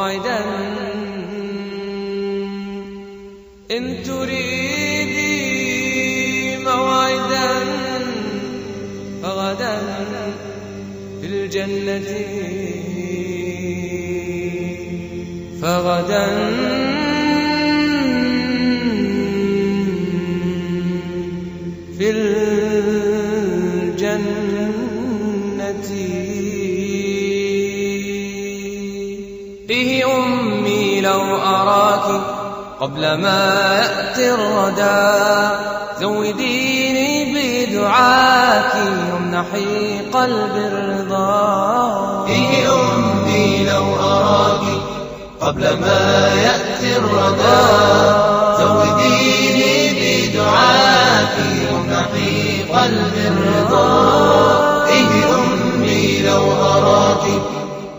موعدا إن تريدي موعدا فغدا في الجنة فغدا في الجنة. إيه أمي لو أراك قبل ما يأتي الردى زوديني بدعاك وامنحي قلبي الرضا. إيه أمي لو أراك قبل ما يأتي الردى زوديني بدعاك وامنحي قلبي الرضا. إيه أمي لو أراك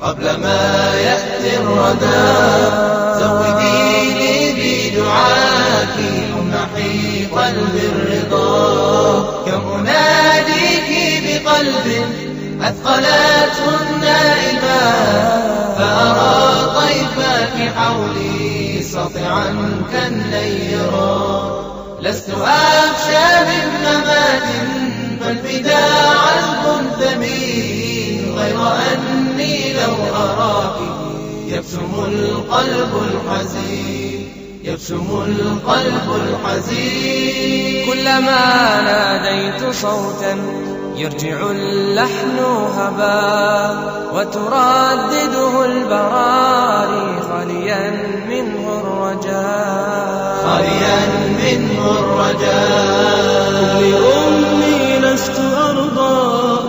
قبل ما يأتي الردى زوديني بدعاك وامنحي قلبي الرضا. كم أناديك بقلب أثقلته النائبات فأرى طيفك حولي ساطعا كالنيرا. لست أخشى من ممات فالفداء عذب ثمين غير أني لو أراك يبسم القلب الحزين يبسم القلب الحزين. كلما ناديت صوتا يرجع اللحن هبا وتردده البراري خاليا منه الرجاء خاليا منه الرجاء. لأمي لست أرضى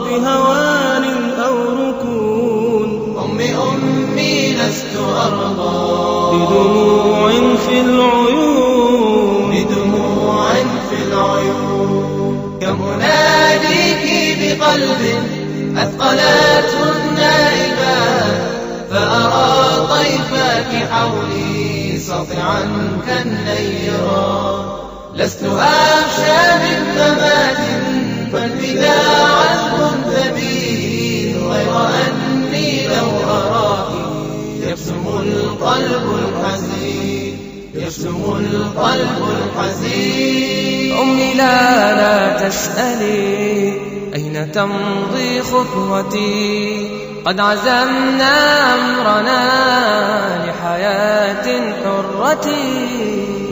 بهوان أو ركون أمي لست أرضى بدموع في العيون بدموع في العيون. كم أناديك بقلب أثقلته النائبات فأرى طيفك حولي ساطعا كالنيرا. لست أخشى من ممات فالفداء عذب ثمين غير أني لو أراك يبسم القلب الحزين يبسم القلب الحزين. أمي لا تسألي أين تمضي خطوتي قد عزمنا أمرنا لحياة حرة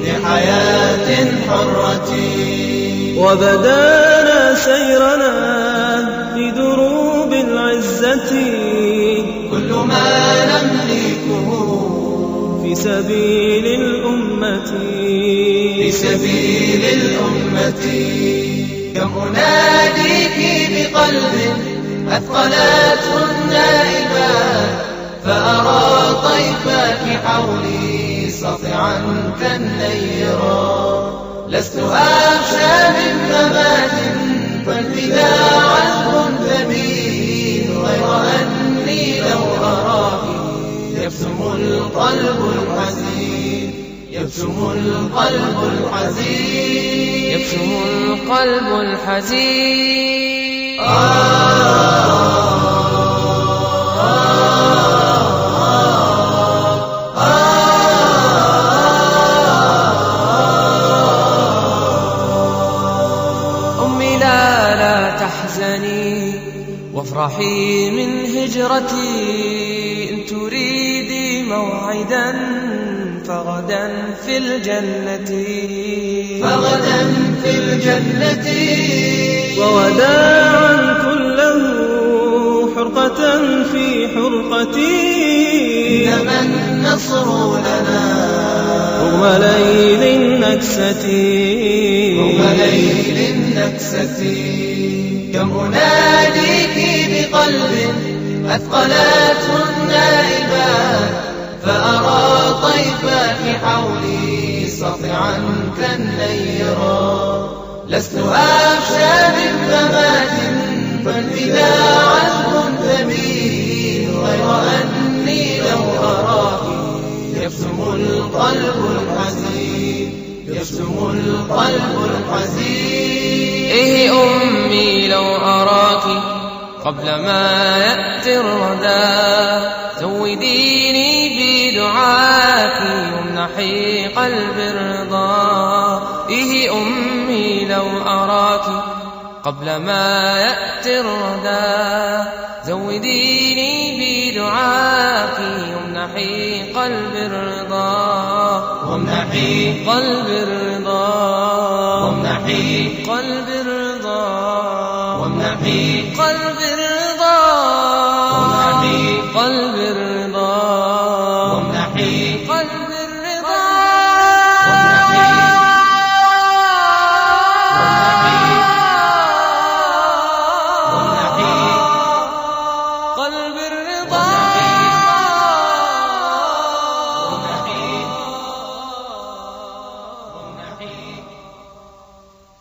لحياة حرة. وبدانا سيرنا في دروب العزة كل ما نملكه في سبيل الأمة في سبيل الأمة. كم أناديك بقلب أثقلته النائبات فأرى طيفك حولي ساطعا كالنيرا. لست أخشى من ممات فالفداء عذب ثمين غير أني لو أراك يبسم القلب الحزين يبسم القلب الحزين يبسم القلب الحزين. أمي لا تحزني وافرحي من هجرتي إن تريدي موعدا فغدا في الجنة فغدا في الجنة. ووداعا كله حرقة في حرقتي إنما النصر لنا رغم ليل النكسة رغم ليل النكسة. كم أناديك بقلب أثقلته النائبات فأرى طيفك حولي ساطعا كالنيرا. لست أخشى من ممات فالفداء عذب ثمين غير أني لو أراك يبسم القلب الحزين يبسم القلب الحزين. إيه أمي لو أراك قبل ما يأتي الردى زوديني بدعاك وامنحي قلب الرضا. إيه أمي لو أراك قبل ما يأتي الردى، زوديني بدعاك وامنحي قلب الرضا، وامنحي قلب الرضا، وامنحي قلب الرضا، وامنحي قلب الرضا، وامنحي قلب الرضا، وامنحي